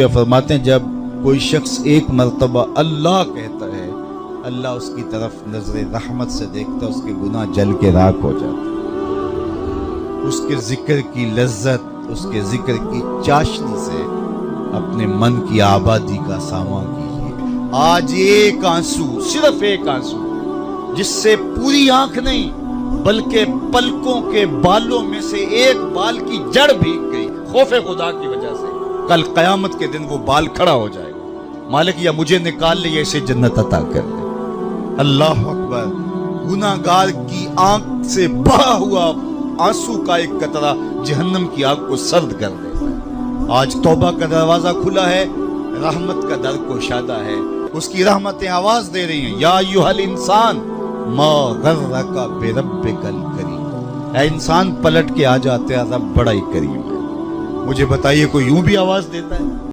صوفیہ فرماتے ہیں جب کوئی شخص ایک مرتبہ اللہ کہتا ہے، اللہ اس کی طرف نظر رحمت سے دیکھتا، اس کے گناہ جل کے راکھ ہو جاتے، اس کے ذکر کی لذت، اس کے ذکر کی چاشنی سے اپنے من کی آبادی کا سامان کیجیے۔ آج ایک آنسو، صرف ایک آنسو، جس سے پوری آنکھ نہیں بلکہ پلکوں کے بالوں میں سے ایک بال کی جڑ بھیگ گئی خوف خدا کی وجہ سے، کل قیامت کے دن وہ بال کھڑا ہو جائے گا، مالک یا مجھے نکال لے یا اسے جنت عطا کر دے۔ اللہ اکبر! گناہگار کی آنکھ سے بہا ہوا آنسو کا ایک قطرہ جہنم کی آگ کو سرد کر دیتا ہے۔ آج توبہ کا دروازہ کھلا ہے، رحمت کا در کشادہ ہے، اس کی رحمتیں آواز دے رہی ہیں، یا ایھا الانسان ما غرک بربک الکریم، اے انسان پلٹ کے آ جاتے ہیں، رب بڑا ہی کریم ہے۔ مجھے بتائیے کوئی یوں بھی آواز دیتا ہے؟